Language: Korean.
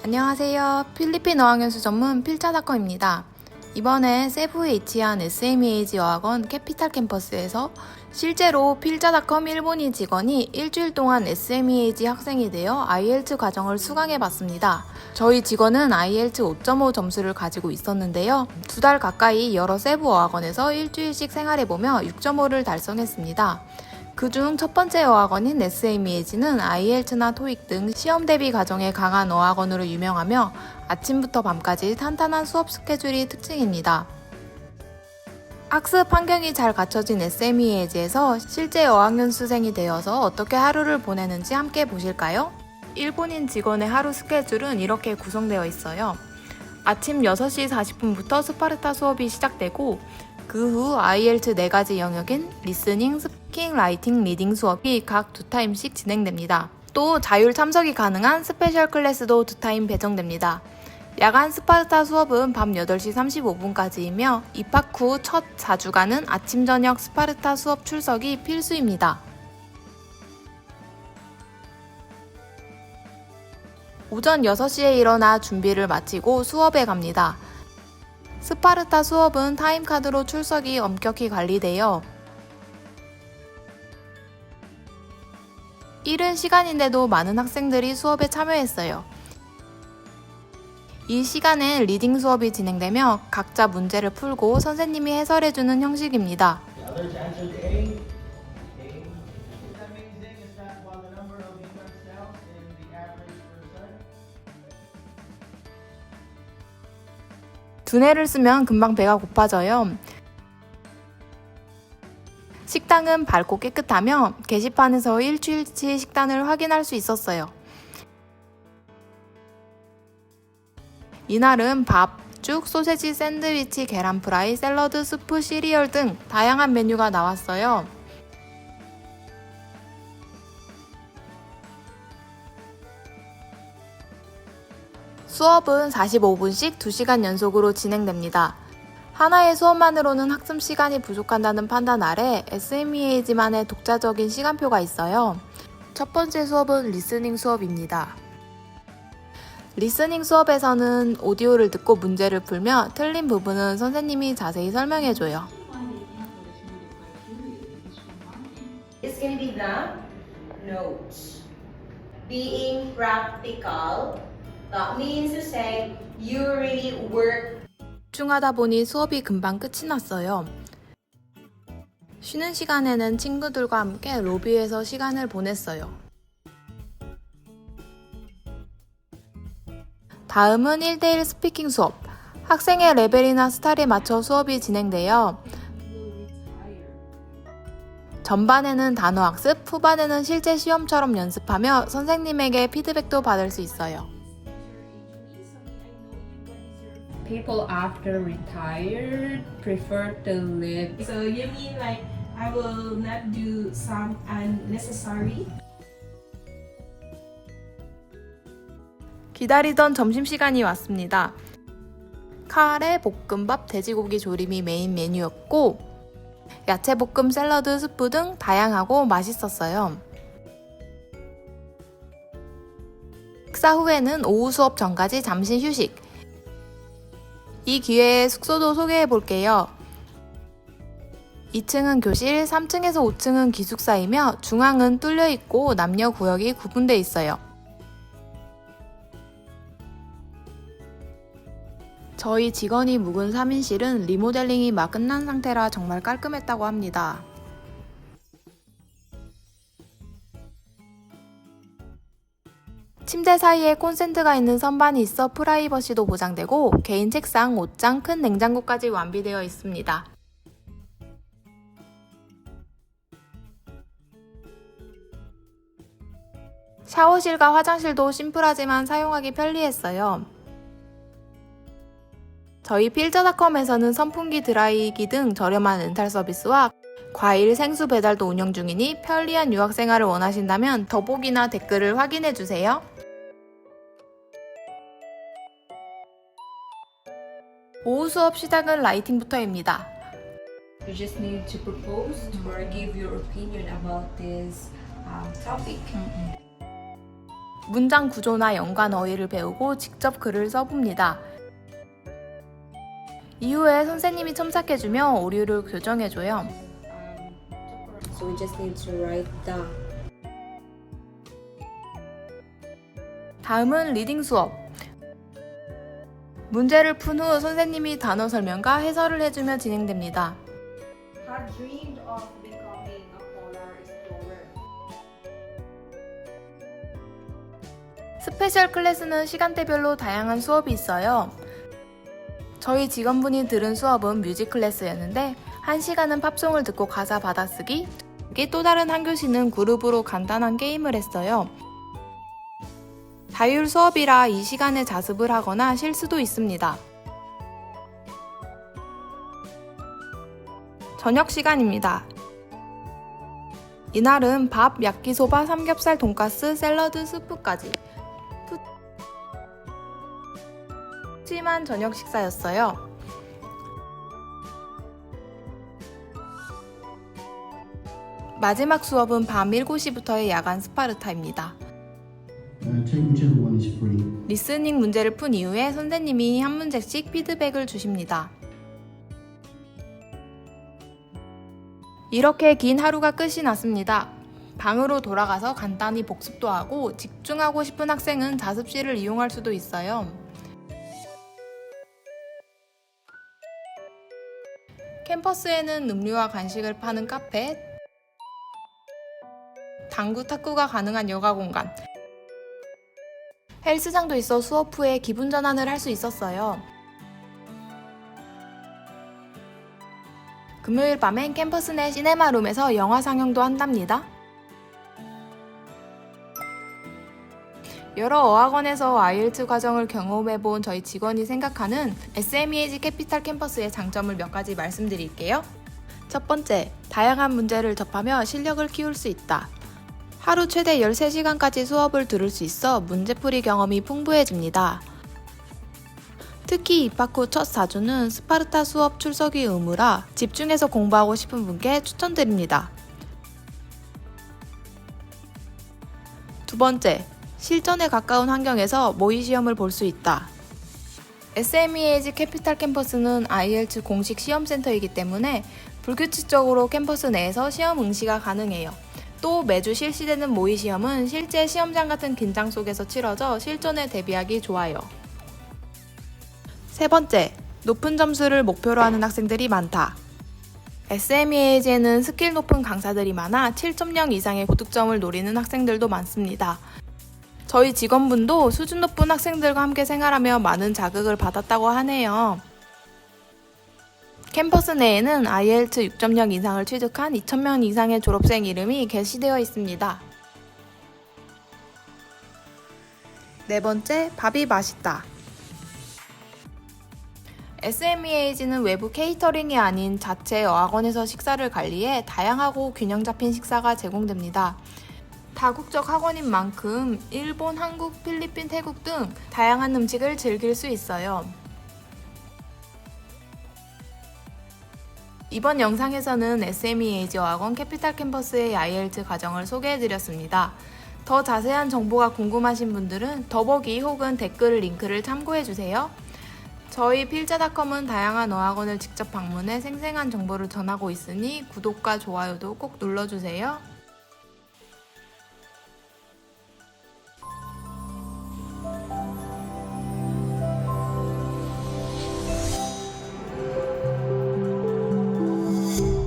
안녕하세요. 필리핀 어학연수 전문 필자닷컴입니다. 이번에 세부에 위치한 SMEAG 어학원 캐피탈 캠퍼스에서 실제로 필자닷컴 일본인 직원이 일주일 동안 SMEAG 학생이 되어 IELTS 과정을 수강해봤습니다. 저희 직원은 IELTS 5.5 점수를 가지고 있었는데요. 2달 가까이 여러 세부 어학원에서 일주일씩 생활해보며 6.5를 달성했습니다. 그중 첫 번째 어학원인 SMEAG는 IELTS나 토익 등 시험 대비 과정에 강한 어학원으로 유명하며 아침부터 밤까지 탄탄한 수업 스케줄이 특징입니다. 학습 환경이 잘 갖춰진 SMEAG에서 실제 어학연수생이 되어서 어떻게 하루를 보내는지 함께 보실까요? 일본인 직원의 하루 스케줄은 이렇게 구성되어 있어요. 아침 6시 40분부터 스파르타 수업이 시작되고 그 후 IELTS 4가지 영역인 리스닝, 스피킹, 라이팅, 리딩 수업이 각 2타임씩 진행됩니다. 또 자율 참석이 가능한 스페셜 클래스도 2타임 배정됩니다. 야간 스파르타 수업은 밤 8시 35분까지이며 입학 후 첫 4주간은 아침 저녁 스파르타 수업 출석이 필수입니다. 오전 6시에 일어나 준비를 마치고 수업에 갑니다. 스파르타 수업은 타임카드로 출석이 엄격히 관리되어 이른 시간인데도 많은 학생들이 수업에 참여했어요. 이 시간엔 리딩 수업이 진행되며 각자 문제를 풀고 선생님이 해설해주는 형식입니다. 두뇌를 쓰면 금방 배가 고파져요. 식당은 밝고 깨끗하며 게시판에서 일주일치 식단을 확인할 수 있었어요. 이날은 밥, 죽, 소세지, 샌드위치, 계란 프라이, 샐러드, 수프, 시리얼 등 다양한 메뉴가 나왔어요. 수업은 45분씩 2시간 연속으로 진행됩니다. 하나의 수업만으로는 학습 시간이 부족한다는 판단 아래 SMEAG만의 독자적인 시간표가 있어요. 첫 번째 수업은 리스닝 수업입니다. 리스닝 수업에서는 오디오를 듣고 문제를 풀며 틀린 부분은 선생님이 자세히 설명해줘요. It's going to be the notes. Being practical, that means to say you really work. 집중하다 보니 수업이 금방 끝이 났어요. 쉬는 시간에는 친구들과 함께 로비에서 시간을 보냈어요. 다음은 1대1 스피킹 수업. 학생의 레벨이나 스타일에 맞춰 수업이 진행되어 전반에는 단어 학습, 후반에는 실제 시험처럼 연습하며 선생님에게 피드백도 받을 수 있어요. People after retired prefer to live. So you mean like I will not do some unnecessary? 기다리던 점심시간이 왔습니다. 카레, 볶음밥, 돼지고기 조림이 메인 메뉴였고 야채볶음, 샐러드, 스프 등 다양하고 맛있었어요. 식사 후에는 오후 수업 전까지 잠시 휴식. 이 기회에 숙소도 소개해 볼게요. 2층은 교실, 3층에서 5층은 기숙사이며 중앙은 뚫려 있고 남녀 구역이 구분되어 있어요. 저희 직원이 묵은 3인실은 리모델링이 막 끝난 상태라 정말 깔끔했다고 합니다. 침대 사이에 콘센트가 있는 선반이 있어 프라이버시도 보장되고 개인 책상, 옷장, 큰 냉장고까지 완비되어 있습니다. 샤워실과 화장실도 심플하지만 사용하기 편리했어요. 저희 필자닷컴에서는 선풍기, 드라이기 등 저렴한 렌탈 서비스와 과일, 생수 배달도 운영 중이니 편리한 유학 생활을 원하신다면 더보기나 댓글을 확인해주세요. 오후 수업 시작은 라이팅부터입니다. You just need to propose or give your opinion about this topic. 문장 구조나 연관 어휘를 배우고 직접 글을 써봅니다. 이후에 선생님이 첨삭해주며 오류를 교정해줘요. So we just need to write down. 다음은 리딩 수업. 문제를 푼 후 선생님이 단어 설명과 해설을 해주며 진행됩니다. Had dreamed of becoming a polar explorer. 스페셜 클래스는 시간대별로 다양한 수업이 있어요. 저희 직원분이 들은 수업은 뮤직 클래스였는데 1시간은 팝송을 듣고 가사 받아쓰기, 또 다른 한 교시는 그룹으로 간단한 게임을 했어요. 자율 수업이라 이 시간에 자습을 하거나 쉴 수도 있습니다. 저녁 시간입니다. 이날은 밥, 야끼소바, 삼겹살, 돈가스, 샐러드, 스프까지 푸짐한 저녁 식사였어요. 마지막 수업은 밤 7시부터의 야간 스파르타입니다. Take whichever one is free. 리스닝 문제를 푼 이후에 선생님이 한 문제씩 피드백을 주십니다. 이렇게 긴 하루가 끝이 났습니다. 방으로 돌아가서 간단히 복습도 하고 집중하고 싶은 학생은 자습실을 이용할 수도 있어요. 캠퍼스에는 음료와 간식을 파는 카페, 당구 탁구가 가능한 여가 공간, 헬스장도 있어 수업 후에 기분 전환을 할 수 있었어요. 금요일 밤엔 캠퍼스 내 시네마룸에서 영화 상영도 한답니다. 여러 어학원에서 IELTS 과정을 경험해본 저희 직원이 생각하는 SMEAG 캐피탈 캠퍼스의 장점을 몇 가지 말씀드릴게요. 첫 번째, 다양한 문제를 접하며 실력을 키울 수 있다. 하루 최대 13시간까지 수업을 들을 수 있어 문제풀이 경험이 풍부해집니다. 특히 입학 후 첫 4주는 스파르타 수업 출석이 의무라 집중해서 공부하고 싶은 분께 추천드립니다. 두 번째, 실전에 가까운 환경에서 모의 시험을 볼 수 있다. SMEAG 캐피탈 캠퍼스는 IELTS 공식 시험센터이기 때문에 불규칙적으로 캠퍼스 내에서 시험 응시가 가능해요. 또 매주 실시되는 모의 시험은 실제 시험장 같은 긴장 속에서 치러져 실전에 대비하기 좋아요. 세 번째, 높은 점수를 목표로 하는 학생들이 많다. SMEAG에는 스킬 높은 강사들이 많아 7.0 이상의 고득점을 노리는 학생들도 많습니다. 저희 직원분도 수준 높은 학생들과 함께 생활하며 많은 자극을 받았다고 하네요. 캠퍼스 내에는 IELTS 6.0 이상을 취득한 2,000명 이상의 졸업생 이름이 게시되어 있습니다. 네 번째, 밥이 맛있다. SMEAG는 외부 케이터링이 아닌 자체 어학원에서 식사를 관리해 다양하고 균형 잡힌 식사가 제공됩니다. 다국적 학원인 만큼 일본, 한국, 필리핀, 태국 등 다양한 음식을 즐길 수 있어요. 이번 영상에서는 SMEAG 어학원 캐피탈 캠퍼스의 IELTS 과정을 소개해드렸습니다. 더 자세한 정보가 궁금하신 분들은 더보기 혹은 댓글 링크를 참고해주세요. 저희 필자닷컴은 다양한 어학원을 직접 방문해 생생한 정보를 전하고 있으니 구독과 좋아요도 꼭 눌러주세요.